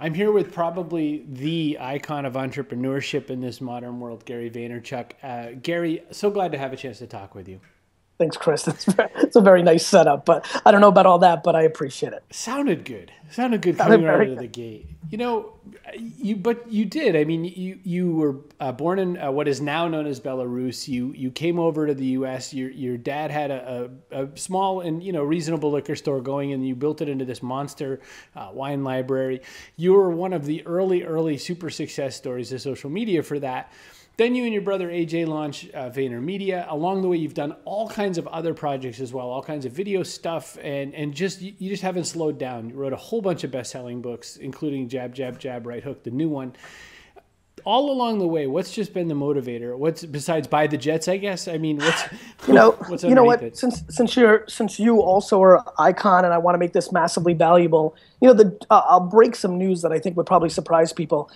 I'm here with probably the icon of entrepreneurship in this modern world, Gary Vaynerchuk. Gary, so glad to have a chance to talk with you. Thanks, Chris. It's a very nice setup, but I don't know about all that, but I appreciate it. Sounded good. Sounded good Sounded coming right very out of the good. gate. But you did. I mean, you were born in what is now known as Belarus. You came over to the U.S. Your dad had a small and reasonable liquor store going, and you built it into this monster wine library. You were one of the early super success stories of social media for that. Then you and your brother AJ launched VaynerMedia. Along the way, you've done all kinds of other projects as well, all kinds of video stuff, and you just haven't slowed down. You wrote a whole bunch of best-selling books, including Jab, Jab, Jab, Right Hook, the new one. All along the way, what's just been the motivator? What's besides buy the jets? I guess. I mean, what's what's you know underneath what? it? Since you also are an icon, and I want to make this massively valuable. I'll break some news that I think would probably surprise people.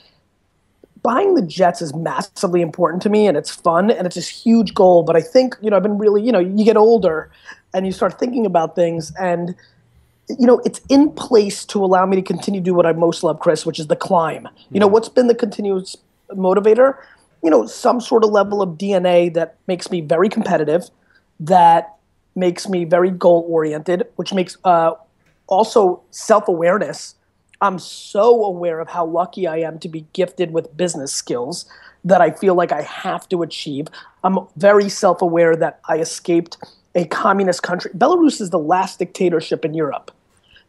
Buying the jets is massively important to me, and it's fun, and it's this huge goal. But I think, I've been really, you get older and you start thinking about things, and, it's in place to allow me to continue to do what I most love, Chris, which is the climb. What's been the continuous motivator? Some sort of level of DNA that makes me very competitive, that makes me very goal-oriented, which makes also self-awareness. I'm so aware of how lucky I am to be gifted with business skills that I feel like I have to achieve. I'm very self-aware that I escaped a communist country. Belarus is the last dictatorship in Europe.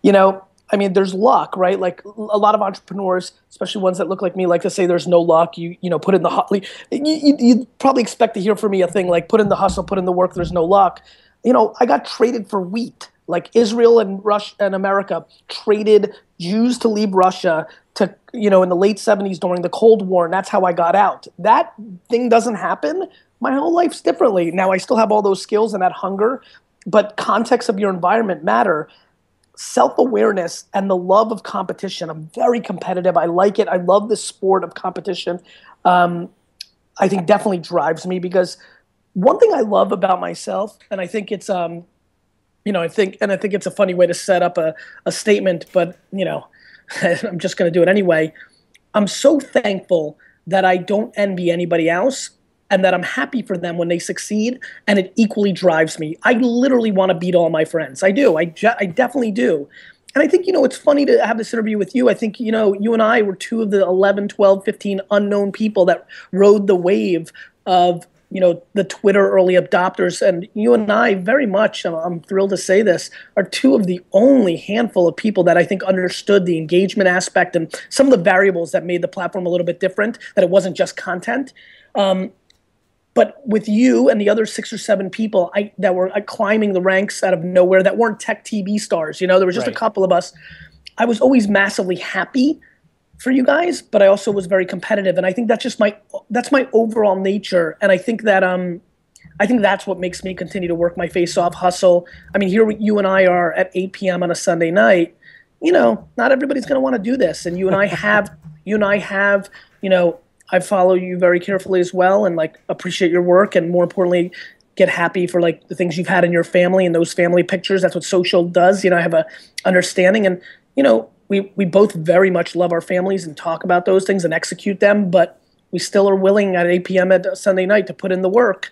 There's luck, right? Like a lot of entrepreneurs, especially ones that look like me, like to say there's no luck. You put in the you probably expect to hear from me a thing like put in the hustle, put in the work, there's no luck. I got traded for wheat. Like Israel and Russia and America traded Jews to leave Russia to, in the late 70s during the Cold War, and that's how I got out. That thing doesn't happen. My whole life's differently. Now I still have all those skills and that hunger, but context of your environment matter. Self-awareness and the love of competition. I'm very competitive. I like it. I love the sport of competition. I think definitely drives me because one thing I love about myself, and I think it's I think it's a funny way to set up a statement, but I'm just going to do it anyway. I'm so thankful that I don't envy anybody else and that I'm happy for them when they succeed, and it equally drives me. I literally want to beat all my friends. I do. I definitely do. And I think, it's funny to have this interview with you. I think, you and I were two of the 11, 12, 15 unknown people that rode the wave of the Twitter early adopters, and you and I very much, I'm thrilled to say this, are two of the only handful of people that I think understood the engagement aspect and some of the variables that made the platform a little bit different, that it wasn't just content. But with you and the other 6 or 7 people that were climbing the ranks out of nowhere, that weren't tech TV stars, there was just a couple of us, I was always massively happy for you guys, but I also was very competitive, and I think that's just that's my overall nature, and I think that's what makes me continue to work my face off, hustle. I mean, here you and I are at 8 p.m. on a Sunday night. Not everybody's going to want to do this, and you and I have, I follow you very carefully as well, and appreciate your work, and more importantly, get happy for the things you've had in your family and those family pictures. That's what social does. I have a understanding, and we both very much love our families and talk about those things and execute them, but we still are willing at 8 p.m. at Sunday night to put in the work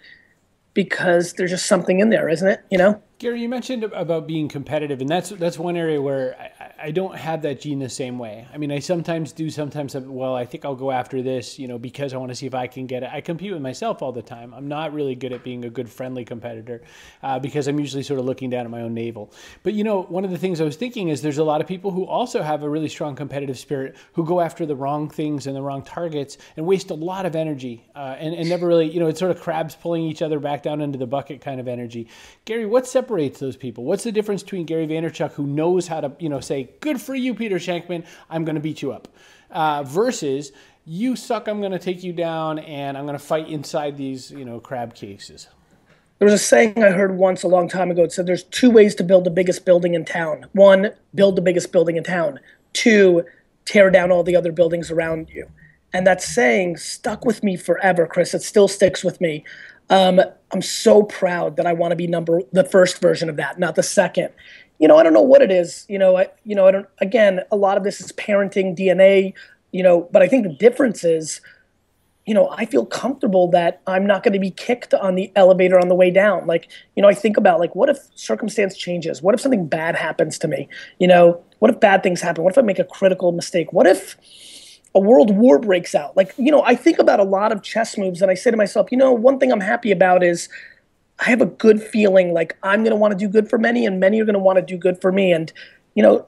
because there's just something in there, isn't it? Gary, you mentioned about being competitive, and that's one area where I don't have that gene the same way. I mean, I sometimes do, well, I think I'll go after this, because I want to see if I can get it. I compete with myself all the time. I'm not really good at being a good friendly competitor because I'm usually sort of looking down at my own navel. But, one of the things I was thinking is there's a lot of people who also have a really strong competitive spirit who go after the wrong things and the wrong targets and waste a lot of energy and never really, it's sort of crabs pulling each other back down into the bucket kind of energy. Gary, what separates those people? What's the difference between Gary Vaynerchuk, who knows how to, say, good for you, Peter Shankman, I'm going to beat you up, versus you suck, I'm going to take you down, and I'm going to fight inside these, crab cases? There was a saying I heard once a long time ago. It said there's 2 ways to build the biggest building in town. 1, build the biggest building in town. 2, tear down all the other buildings around you. And that saying stuck with me forever, Chris. It still sticks with me. I'm so proud that I want to be the first version of that, not the second. I don't know what it is. I don't. Again, a lot of this is parenting DNA. But I think the difference is, I feel comfortable that I'm not going to be kicked on the elevator on the way down. Like, I think about like, what if circumstance changes? What if something bad happens to me? What if bad things happen? What if I make a critical mistake? What if a world war breaks out? Like, I think about a lot of chess moves and I say to myself, one thing I'm happy about is I have a good feeling like I'm going to want to do good for many and many are going to want to do good for me. And,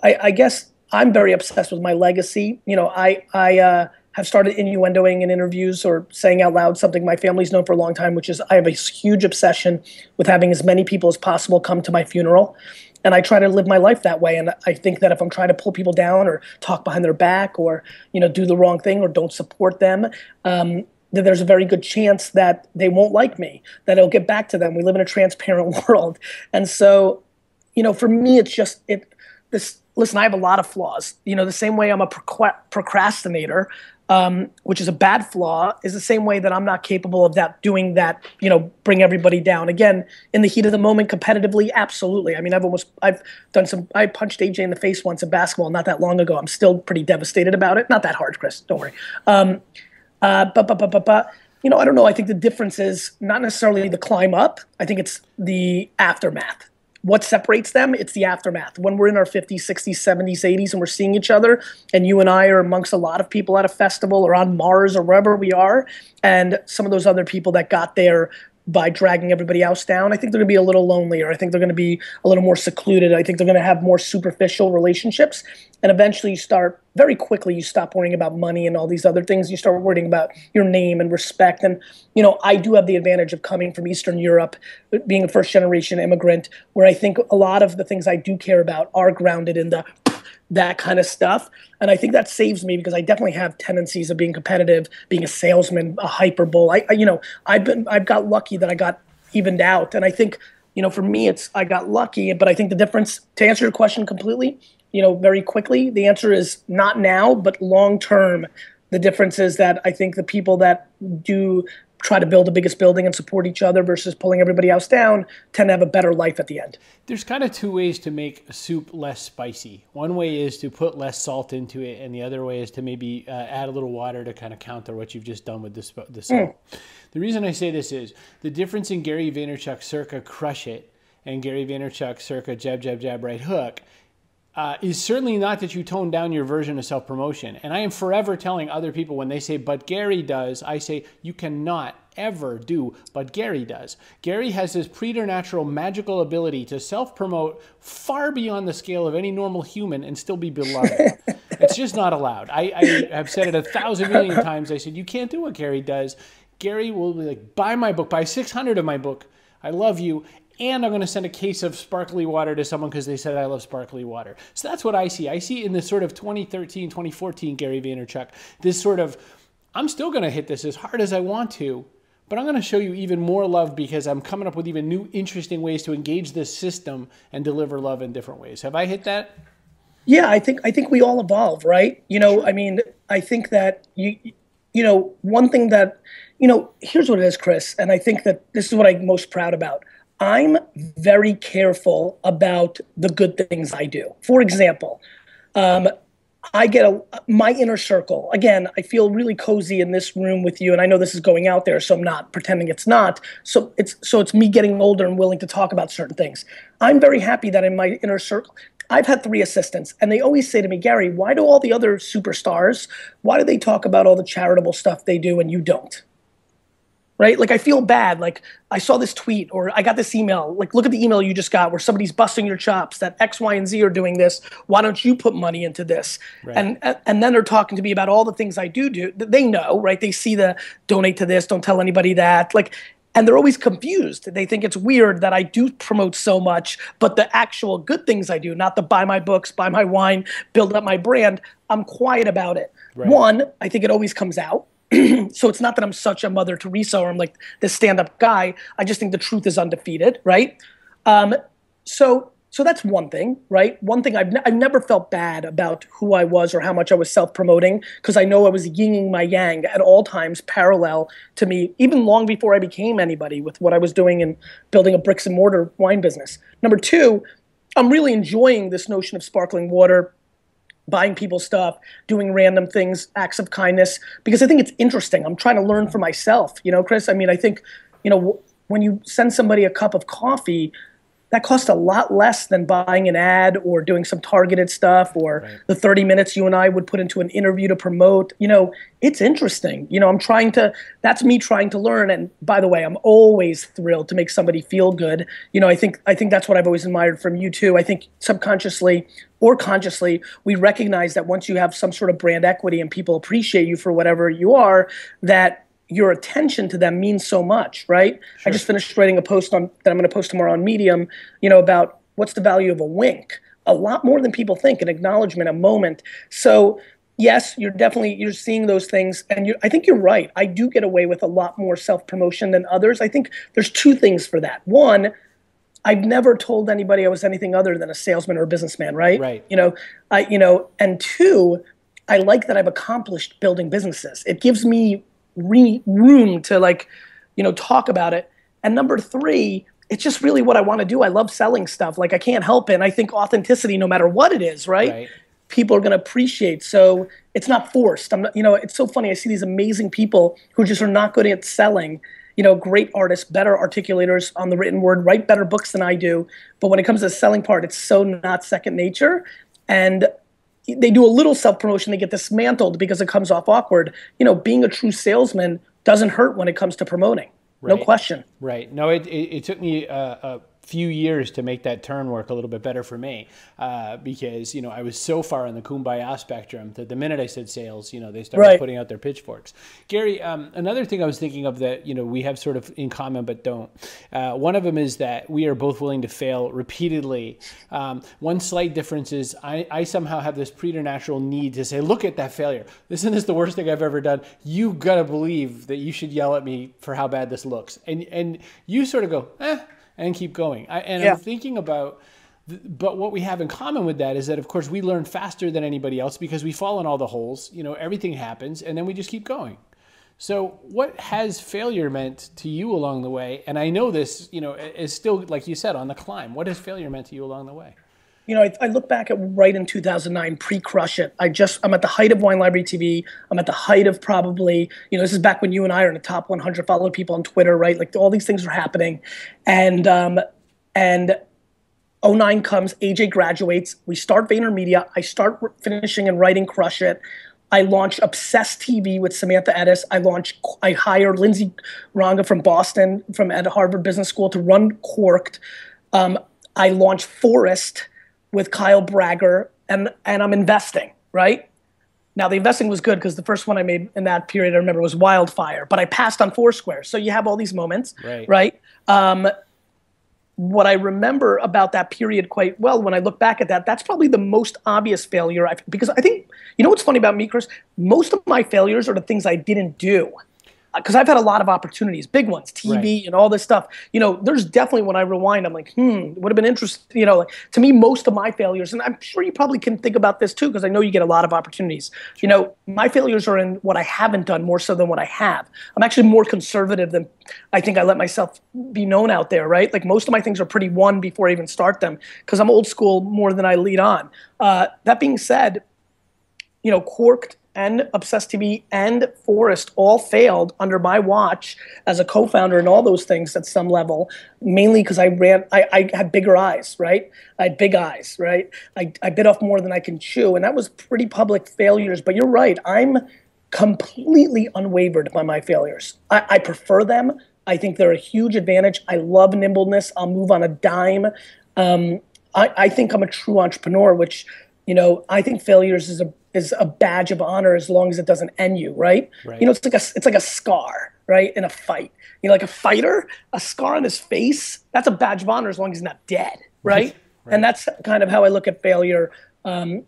I guess I'm very obsessed with my legacy. I have started innuendoing in interviews or saying out loud something my family's known for a long time, which is I have a huge obsession with having as many people as possible come to my funeral. And I try to live my life that way. And I think that if I'm trying to pull people down or talk behind their back or, do the wrong thing or don't support them, that there's a very good chance that they won't like me, that it'll get back to them. We live in a transparent world. And so, for me, it's just listen, I have a lot of flaws. The same way I'm a procrastinator, which is a bad flaw, is the same way that I'm not capable of doing that, bring everybody down. Again, in the heat of the moment, competitively, absolutely. I mean, I punched AJ in the face once in basketball not that long ago. I'm still pretty devastated about it. Not that hard, Chris, don't worry. But I don't know. I think the difference is not necessarily the climb up. I think it's the aftermath. What separates them? It's the aftermath. When we're in our 50s, 60s, 70s, 80s, and we're seeing each other, and you and I are amongst a lot of people at a festival or on Mars or wherever we are, and some of those other people that got there by dragging everybody else down, I think they're going to be a little lonelier. I think they're going to be a little more secluded. I think they're going to have more superficial relationships. And eventually very quickly, you stop worrying about money and all these other things. You start worrying about your name and respect. And, I do have the advantage of coming from Eastern Europe, being a first generation immigrant, where I think a lot of the things I do care about are grounded in that kind of stuff. And I think that saves me because I definitely have tendencies of being competitive, being a salesman, a hyperbole. I've got lucky that I got evened out. And I think, for me, I got lucky, but I think the difference, to answer your question completely, very quickly, the answer is not now, but long-term. The difference is that I think the people that do try to build the biggest building and support each other versus pulling everybody else down tend to have a better life at the end. There's kind of two ways to make a soup less spicy. One way is to put less salt into it, and the other way is to maybe add a little water to kind of counter what you've just done with the salt. The reason I say this is the difference in Gary Vaynerchuk circa crush it and Gary Vaynerchuk circa jab, jab, jab, right hook is certainly not that you tone down your version of self-promotion. And I am forever telling other people when they say, but Gary does, I say, you cannot ever do, but Gary does. Gary has this preternatural magical ability to self-promote far beyond the scale of any normal human and still be beloved. It's just not allowed. I have said it 1,000 million times. I said, you can't do what Gary does. Gary will be like, buy my book, buy 600 of my book. I love you. And I'm going to send a case of sparkly water to someone because they said I love sparkly water. So that's what I see. I see in this sort of 2013, 2014 Gary Vaynerchuk, this sort of, I'm still going to hit this as hard as I want to, but I'm going to show you even more love because I'm coming up with even new, interesting ways to engage this system and deliver love in different ways. Have I hit that? Yeah, I think we all evolve, right? I mean, I think that one thing that, here's what it is, Chris, and I think that this is what I'm most proud about. I'm very careful about the good things I do. For example, I get my inner circle. Again, I feel really cozy in this room with you, and I know this is going out there, so I'm not pretending it's not. So it's me getting older and willing to talk about certain things. I'm very happy that in my inner circle, I've had 3 assistants, and they always say to me, Gary, why do all the other superstars, why do they talk about all the charitable stuff they do and you don't? Right? Like I feel bad. Like I saw this tweet or I got this email. Like look at the email you just got where somebody's busting your chops that X, Y, and Z are doing this. Why don't you put money into this? Right. And then they're talking to me about all the things I do. They know, right? They see the donate to this, don't tell anybody that. Like, and they're always confused. They think it's weird that I do promote so much, but the actual good things I do, not the buy my books, buy my wine, build up my brand, I'm quiet about it. Right. One, I think it always comes out. So it's not that I'm such a Mother Teresa or I'm like this stand-up guy. I just think the truth is undefeated, right? So that's one thing, right? One thing I've never felt bad about who I was or how much I was self-promoting because I know I was yinging my yang at all times parallel to me, even long before I became anybody with what I was doing and building a bricks and mortar wine business. Number two, I'm really enjoying this notion of sparkling water, buying people stuff, doing random things, acts of kindness, because I think it's interesting. I'm trying to learn for myself, Chris. I mean, I think, when you send somebody a cup of coffee, that costs a lot less than buying an ad or doing some targeted stuff or the 30 minutes you and I would put into an interview to promote. It's interesting. That's me trying to learn. And by the way, I'm always thrilled to make somebody feel good. I think that's what I've always admired from you too. I think subconsciously or consciously, we recognize that once you have some sort of brand equity and people appreciate you for whatever you are, that your attention to them means so much, right? Sure. I just finished writing a post that I'm going to post tomorrow on Medium, about what's the value of a wink. A lot more than people think, an acknowledgement, a moment. So yes, you're seeing those things, and I think you're right. I do get away with a lot more self-promotion than others. I think there's two things for that. One, I've never told anybody I was anything other than a salesman or a businessman, right? Right. And two, I like that I've accomplished building businesses. It gives me room to talk about it. And number three, it's just really what I want to do. I love selling stuff. I can't help it. And I think authenticity, no matter what it is, right? People are going to appreciate. So it's not forced. It's so funny. I see these amazing people who just are not good at selling, great artists, better articulators on the written word, write better books than I do. But when it comes to the selling part, it's so not second nature. And they do a little self-promotion, they get dismantled because it comes off awkward. Being a true salesman doesn't hurt when it comes to promoting. No question. Right. No, it took me a few years to make that turn work a little bit better for me because, I was so far on the kumbaya spectrum that the minute I said sales, they started putting out their pitchforks. Gary, another thing I was thinking of that, we have sort of in common but don't. One of them is that we are both willing to fail repeatedly. One slight difference is I somehow have this preternatural need to say, look at that failure. Isn't this the worst thing I've ever done? You got to believe that you should yell at me for how bad this looks. And you sort of go, and keep going. I'm thinking about, but what we have in common with that is that, of course, we learn faster than anybody else because we fall in all the holes. Everything happens, and then we just keep going. So what has failure meant to you along the way? And I know this, is still, like you said, on the climb. What has failure meant to you along the way? I look back at right in 2009, pre-Crush It. I'm at the height of Wine Library TV. I'm at the height of probably, this is back when you and I are in the top 100 followed people on Twitter, right? All these things are happening. And 09 comes, AJ graduates. We start VaynerMedia. I start finishing and writing Crush It. I launch Obsessed TV with Samantha Edis. I hire Lindsay Ronga from Boston, at Harvard Business School to run Corked. I launch Forest with Kyle Bragger, and I'm investing, right? Now, the investing was good because the first one I made in that period, I remember, was Wildfire, but I passed on Foursquare. So you have all these moments, right? What I remember about that period quite well, when I look back at that, that's probably the most obvious failure because I think, what's funny about me, Chris? Most of my failures are the things I didn't do. Because I've had a lot of opportunities, big ones, TV and all this stuff. There's definitely, when I rewind, I'm like, it would have been interesting. To me, most of my failures, and I'm sure you probably can think about this too, because I know you get a lot of opportunities. My failures are in what I haven't done more so than what I have. I'm actually more conservative than I think I let myself be known out there, right? Most of my things are pretty won before I even start them, because I'm old school more than I lead on. That being said, Corked and Obsessed TV and Forest all failed under my watch as a co-founder and all those things at some level, mainly because I had bigger eyes, right? I had big eyes, right? I bit off more than I can chew, and that was pretty public failures. But you're right, I'm completely unwavered by my failures. I prefer them. I think they're a huge advantage. I love nimbleness. I'll move on a dime. I think I'm a true entrepreneur, which, I think failures is a badge of honor as long as it doesn't end you, right? It's like a scar, right? In a fight. Like a fighter, a scar on his face, that's a badge of honor as long as he's not dead, right? And that's kind of how I look at failure. And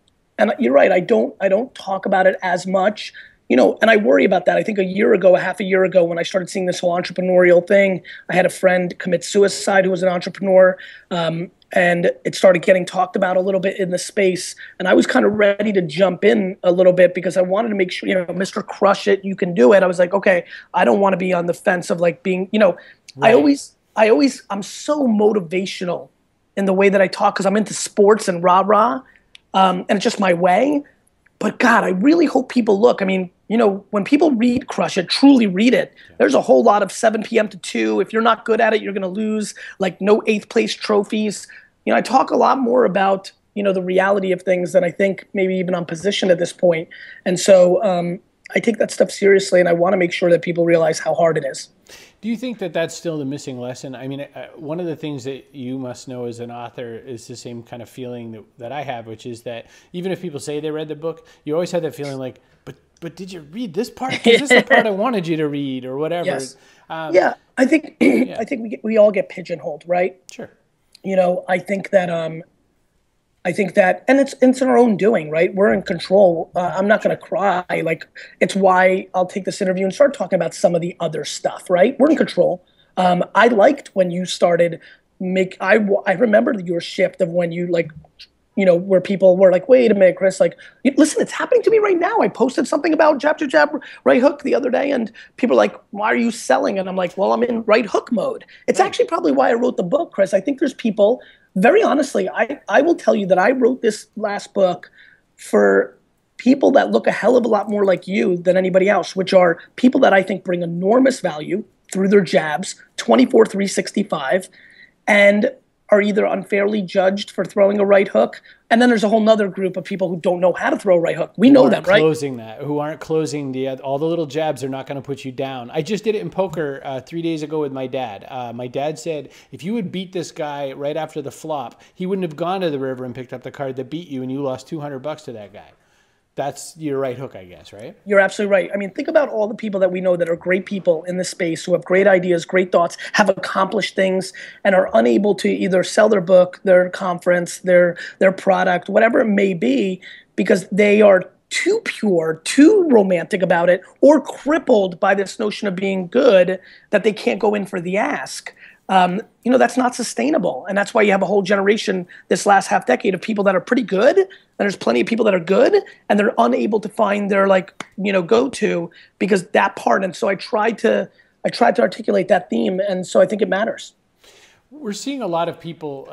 you're right, I don't talk about it as much. And I worry about that. I think half a year ago, when I started seeing this whole entrepreneurial thing, I had a friend commit suicide who was an entrepreneur. And it started getting talked about a little bit in the space. And I was kind of ready to jump in a little bit because I wanted to make sure, Mr. Crush It, you can do it. I was like, okay, I don't want to be on the fence of being, I'm so motivational in the way that I talk because I'm into sports and rah-rah, and it's just my way. But God, I really hope people look. I mean, when people read Crush It, truly read it, there's a whole lot of 7 p.m. to 2. If you're not good at it, you're going to lose, like no 8th place trophies. I talk a lot more about, the reality of things than I think maybe even I'm positioned at this point. And so I take that stuff seriously, and I want to make sure that people realize how hard it is. Do you think that that's still the missing lesson? I mean, one of the things that you must know as an author is the same kind of feeling that I have, which is that even if people say they read the book, you always have that feeling like, but did you read this part? Because this is the part I wanted you to read, or whatever. Yes. Yeah, I think I think we all get pigeonholed, right? Sure. I think that, and it's our own doing, right? We're in control. I'm not going to cry. Like, it's why I'll take this interview and start talking about some of the other stuff, right? We're in control. I liked when you started I remember your shift of when you where people were like, wait a minute, Chris, like, listen, it's happening to me right now. I posted something about jab, jab, jab, right hook the other day, and people are like, why are you selling? And I'm like, well, I'm in right hook mode. It's actually probably why I wrote the book, Chris. I think there's people, very honestly, I will tell you that I wrote this last book for people that look a hell of a lot more like you than anybody else, which are people that I think bring enormous value through their jabs, 24/365, and are either unfairly judged for throwing a right hook. And then there's a whole nother group of people who don't know how to throw a right hook. We know them, right? Who aren't closing all the little jabs are not going to put you down. I just did it in poker 3 days ago with my dad. My dad said, if you would beat this guy right after the flop, he wouldn't have gone to the river and picked up the card that beat you, and you lost $200 to that guy. That's your right hook, I guess, right? You're absolutely right. I mean, think about all the people that we know that are great people in this space who have great ideas, great thoughts, have accomplished things, and are unable to either sell their book, their conference, their product, whatever it may be, because they are too pure, too romantic about it, or crippled by this notion of being good that they can't go in for the ask. That's not sustainable. And that's why you have a whole generation this last half decade of people that are pretty good. And there's plenty of people that are good and they're unable to find their go-to because that part. And so I tried to articulate that theme. And so I think it matters. We're seeing a lot of people,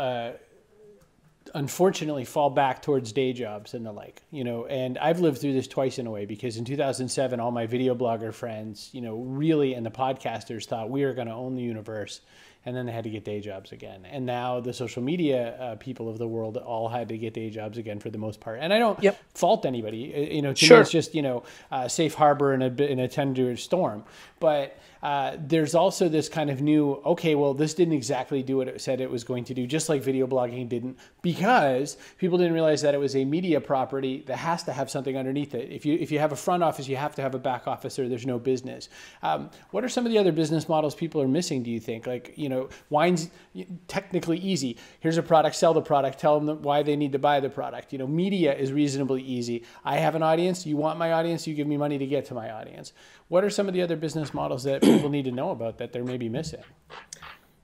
unfortunately, fall back towards day jobs and the like, and I've lived through this twice in a way, because in 2007, all my video blogger friends, really, and the podcasters thought we were going to own the universe. And then they had to get day jobs again. And now the social media people of the world all had to get day jobs again for the most part. And I don't fault anybody. To me, it's just, safe harbor in a 10-year storm. But there's also this kind of new, okay, well, this didn't exactly do what it said it was going to do, just like video blogging didn't, because people didn't realize that it was a media property that has to have something underneath it. If you have a front office, you have to have a back office, or there's no business. What are some of the other business models people are missing, do you think? Like, wine's technically easy. Here's a product, sell the product, tell them why they need to buy the product. Media is reasonably easy. I have an audience, you want my audience, you give me money to get to my audience. What are some of the other business models that people need to know about that they're maybe missing?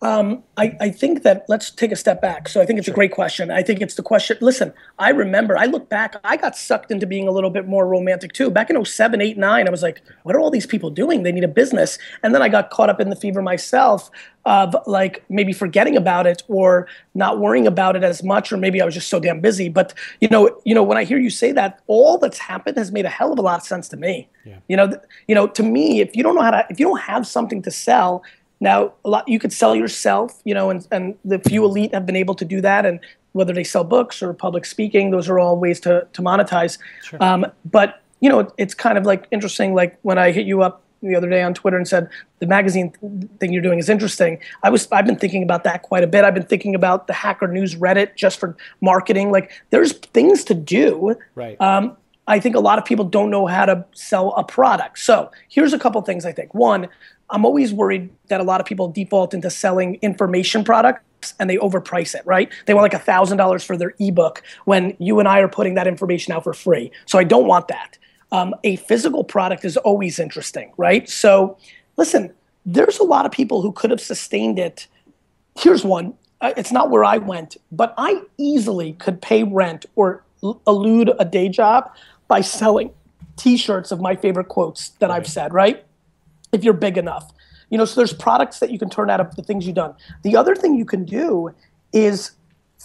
I think that, let's take a step back. So I think it's a great question. I think it's the question, listen, I look back, I got sucked into being a little bit more romantic too. Back in 2007, 2008, 2009, I was like, what are all these people doing? They need a business. And then I got caught up in the fever myself of like maybe forgetting about it or not worrying about it as much, or maybe I was just so damn busy. But when I hear you say that, all that's happened has made a hell of a lot of sense to me. Yeah. To me, if you don't have something to sell, now, you could sell yourself, and the few elite have been able to do that. And whether they sell books or public speaking, those are all ways to monetize. Sure. But, it's kind of like interesting, like when I hit you up the other day on Twitter and said, the magazine thing you're doing is interesting. I've been thinking about that quite a bit. I've been thinking about the Hacker News Reddit just for marketing. Like, there's things to do. Right. I think a lot of people don't know how to sell a product. So here's a couple things I think. One, I'm always worried that a lot of people default into selling information products and they overprice it, right? They want like $1,000 for their ebook when you and I are putting that information out for free. So I don't want that. A physical product is always interesting, right? So listen, there's a lot of people who could have sustained it. Here's one. It's not where I went, but I easily could pay rent or elude a day job by selling t-shirts of my favorite quotes that I've said, right? If you're big enough. So there's products that you can turn out of the things you've done. The other thing you can do is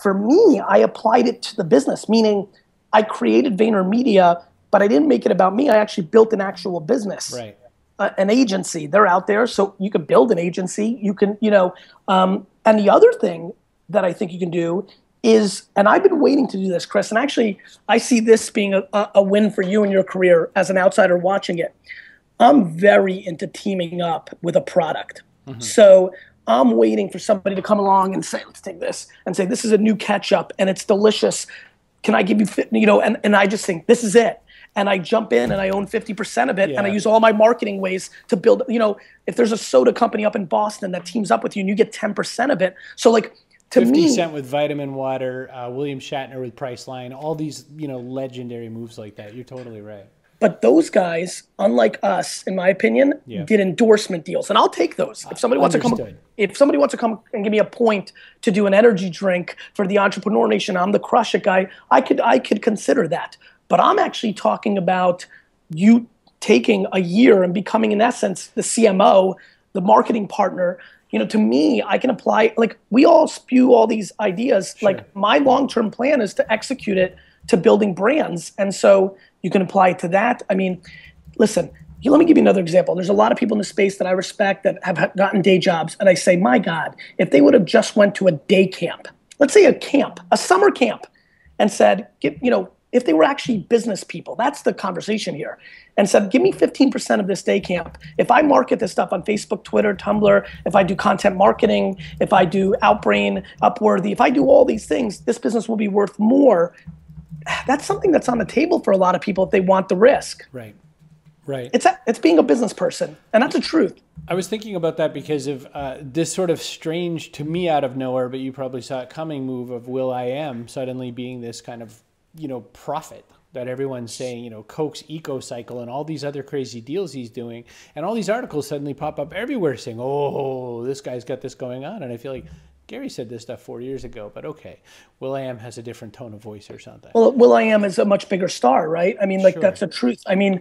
for me, I applied it to the business, meaning I created VaynerMedia, but I didn't make it about me. I actually built an actual business, Right. An agency. They're out there, so you can build an agency. You can, and the other thing that I think you can do is, and I've been waiting to do this, Chris, and actually I see this being a win for you in your career as an outsider watching it. I'm very into teaming up with a product. Mm-hmm. So I'm waiting for somebody to come along and say, let's take this, and say, this is a new ketchup and it's delicious. Can I give you, and I just think this is it. And I jump in and I own 50% of it, and I use all my marketing ways to build, if there's a soda company up in Boston that teams up with you and you get 10% of it. So like, to 50 me, Cent with Vitamin Water, William Shatner with Priceline, all these, legendary moves like that. You're totally right. But those guys, unlike us, in my opinion, did endorsement deals, and I'll take those. If somebody wants to come and give me a point to do an energy drink for the Entrepreneur Nation, I'm the Crush It guy. I could consider that. But I'm actually talking about you taking a year and becoming, in essence, the CMO, the marketing partner. To me, I can apply, like, we all spew all these ideas. Sure. Like, my long-term plan is to execute it to building brands. And so you can apply it to that. I mean, listen, let me give you another example. There's a lot of people in the space that I respect that have gotten day jobs. And I say, my God, if they would have just went to a day camp, let's say a summer camp, and said, if they were actually business people, that's the conversation here, and said, give me 15% of this day camp. If I market this stuff on Facebook, Twitter, Tumblr, if I do content marketing, if I do Outbrain, Upworthy, if I do all these things, this business will be worth more. That's something that's on the table for a lot of people if they want the risk. Right. Right. It's being a business person, and that's the truth. I was thinking about that because of this sort of strange, to me out of nowhere, but you probably saw it coming, move of will.i.am suddenly being this kind of, prophet that everyone's saying, Coke's eco cycle and all these other crazy deals he's doing. And all these articles suddenly pop up everywhere saying, oh, this guy's got this going on. And I feel like Gary said this stuff 4 years ago, but okay, will.i.am has a different tone of voice or something. Well, will.i.am is a much bigger star, right? I mean, like, that's the truth. I mean,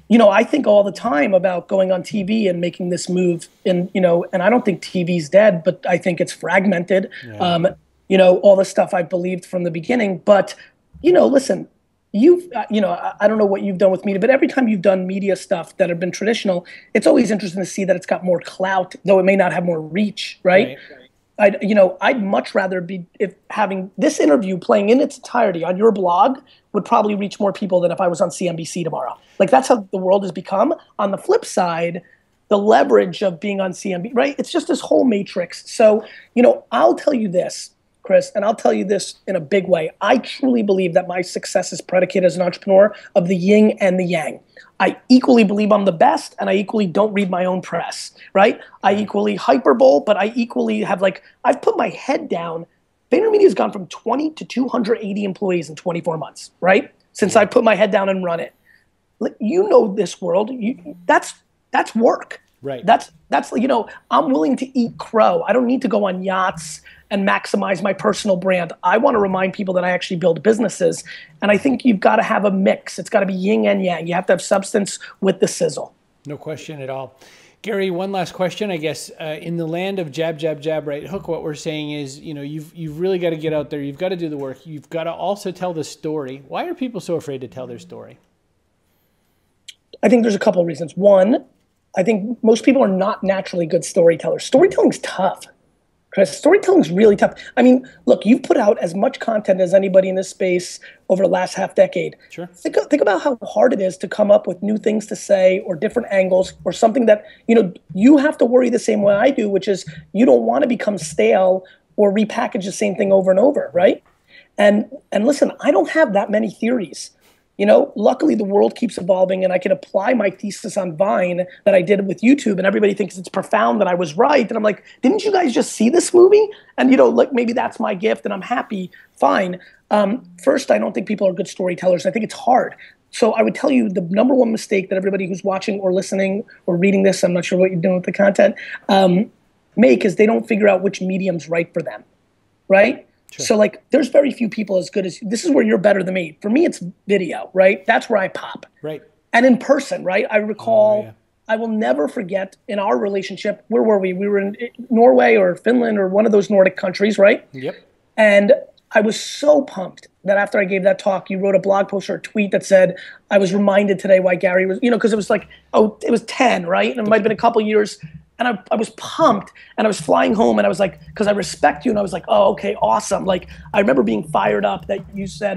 I think all the time about going on TV and making this move, and I don't think TV's dead, but I think it's fragmented. Yeah. All the stuff I believed from the beginning, but listen, I don't know what you've done with media, but every time you've done media stuff that have been traditional, it's always interesting to see that it's got more clout, though it may not have more reach, right? I'd much rather be, if having this interview playing in its entirety on your blog would probably reach more people than if I was on CNBC tomorrow. Like, that's how the world has become. On the flip side, the leverage of being on CNBC, right? It's just this whole matrix. So, I'll tell you this, Chris, and I'll tell you this in a big way. I truly believe that my success is predicated as an entrepreneur of the yin and the yang. I equally believe I'm the best, and I equally don't read my own press, right? I equally hyperbole, but I equally have, I've put my head down. VaynerMedia has gone from 20 to 280 employees in 24 months, right? Since I put my head down and run it. This world, that's work. Right. That's I'm willing to eat crow. I don't need to go on yachts and maximize my personal brand. I want to remind people that I actually build businesses. And I think you've got to have a mix. It's got to be yin and yang. You have to have substance with the sizzle. No question at all. Gary, one last question, I guess. In the land of jab, jab, jab, right hook, what we're saying is, you've really got to get out there. You've got to do the work. You've got to also tell the story. Why are people so afraid to tell their story? I think there's a couple of reasons. One, I think most people are not naturally good storytellers. Storytelling's tough. Chris, storytelling's really tough. I mean, look, you've put out as much content as anybody in this space over the last half decade. Sure. Think about how hard it is to come up with new things to say, or different angles, or something that, you have to worry the same way I do, which is you don't want to become stale or repackage the same thing over and over, right? And listen, I don't have that many theories. Luckily the world keeps evolving, and I can apply my thesis on Vine that I did with YouTube, and everybody thinks it's profound that I was right. And I'm like, didn't you guys just see this movie? And maybe that's my gift, and I'm happy, fine. First, I don't think people are good storytellers. I think it's hard. So I would tell you the number one mistake that everybody who's watching or listening or reading this, I'm not sure what you're doing with the content, make is they don't figure out which medium's right for them, right? Sure. So there's very few people as good as you. This is where you're better than me. For me, it's video, right? That's where I pop. Right. And in person, right? I recall, I will never forget in our relationship, where were we? We were in Norway or Finland or one of those Nordic countries, right? Yep. And I was so pumped that after I gave that talk, you wrote a blog post or a tweet that said, I was reminded today why Gary was, because it was like, oh, it was 10, right? And it might've been a couple years. And I was pumped and I was flying home and I was like, because I respect you. And I was like, oh, okay, awesome. Like, I remember being fired up that you said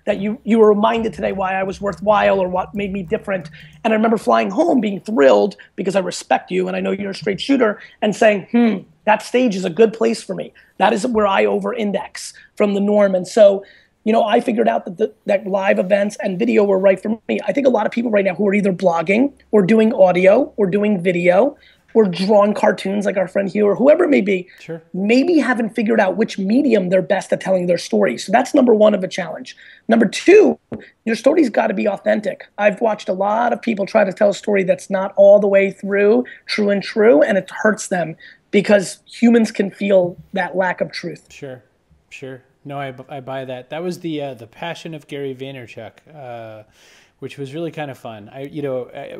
that you were reminded today why I was worthwhile or what made me different. And I remember flying home being thrilled because I respect you and I know you're a straight shooter and saying, that stage is a good place for me. That is where I over-index from the norm. And so, I figured out that live events and video were right for me. I think a lot of people right now who are either blogging or doing audio or doing video or drawing cartoons like our friend Hugh or whoever it may be, sure, maybe haven't figured out which medium they're best at telling their story. So that's number one of a challenge. Number two, your story's got to be authentic. I've watched a lot of people try to tell a story that's not all the way through true, and it hurts them because humans can feel that lack of truth. Sure, sure. No, I buy that. That was the passion of Gary Vaynerchuk, which was really kind of fun.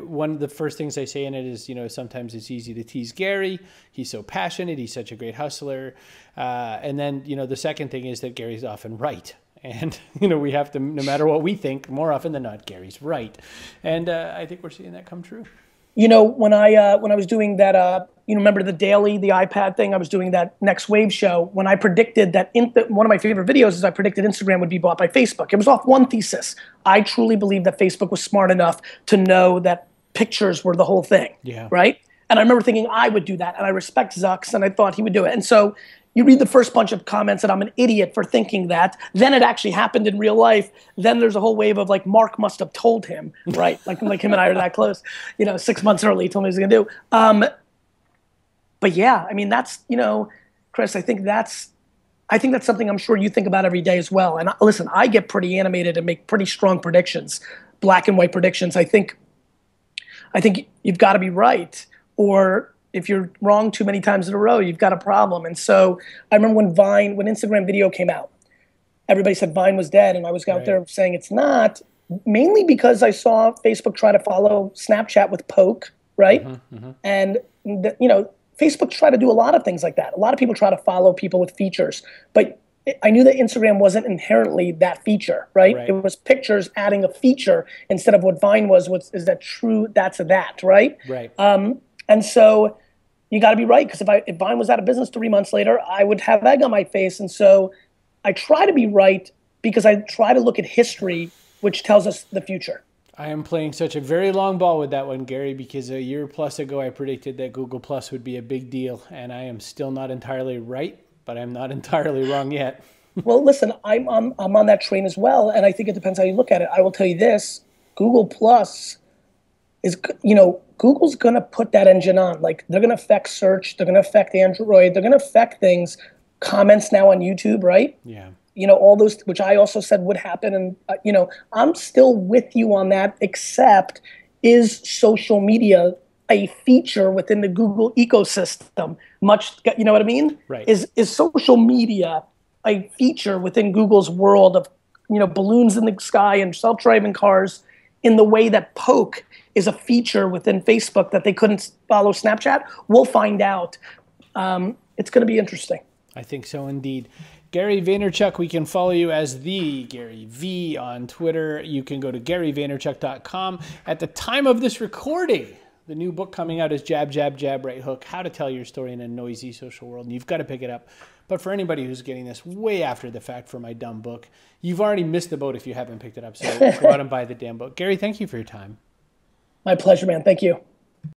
One of the first things I say in it is, sometimes it's easy to tease Gary. He's so passionate. He's such a great hustler. And then, the second thing is that Gary's often right. And, we have to, no matter what we think, more often than not, Gary's right. And I think we're seeing that come true. When I was doing that, remember the daily, the iPad thing, I was doing that Next Wave show. When I predicted that, one of my favorite videos is I predicted Instagram would be bought by Facebook. It was off one thesis. I truly believe that Facebook was smart enough to know that pictures were the whole thing, right? And I remember thinking I would do that, and I respect Zucks, and I thought he would do it. And so you read the first bunch of comments that I'm an idiot for thinking that. Then it actually happened in real life. Then there's a whole wave of like, Mark must have told him, right? Like him and I are that close. 6 months early, he told me what he was gonna do. But yeah, I mean, that's, Chris, I think that's something I'm sure you think about every day as well. And listen, I get pretty animated and make pretty strong predictions, black and white predictions. I think you've got to be right, or if you're wrong too many times in a row, you've got a problem. And so I remember when Instagram video came out, everybody said Vine was dead. And I was out there saying it's not, mainly because I saw Facebook try to follow Snapchat with poke, right? And, Facebook tried to do a lot of things like that. A lot of people try to follow people with features, but I knew that Instagram wasn't inherently that feature, right? It was pictures adding a feature instead of what Vine was is that true, that's a that, right? Right. And so you got to be right, because if Vine was out of business 3 months later, I would have egg on my face. And so I try to be right because I try to look at history, which tells us the future. I am playing such a very long ball with that one, Gary, because a year plus ago I predicted that Google Plus would be a big deal, and I am still not entirely right, but I'm not entirely wrong yet. Well, listen, I'm on that train as well, and I think it depends how you look at it. I will tell you this: Google Plus is, Google's going to put that engine on. Like, they're going to affect search, they're going to affect Android, they're going to affect things. Comments now on YouTube, right? Yeah. All those, which I also said would happen. And, I'm still with you on that, except is social media a feature within the Google ecosystem? You know what I mean? Right. Is social media a feature within Google's world of, balloons in the sky and self-driving cars, in the way that poke is a feature within Facebook that they couldn't follow Snapchat? We'll find out. It's going to be interesting. I think so indeed. Gary Vaynerchuk, we can follow you as the Gary V on Twitter. You can go to GaryVaynerchuk.com. At the time of this recording, the new book coming out is Jab, Jab, Jab, Right Hook, How to Tell Your Story in a Noisy Social World. And you've got to pick it up. But for anybody who's getting this way after the fact for my dumb book, you've already missed the boat if you haven't picked it up. So go out and buy the damn book. Gary, thank you for your time. My pleasure, man. Thank you.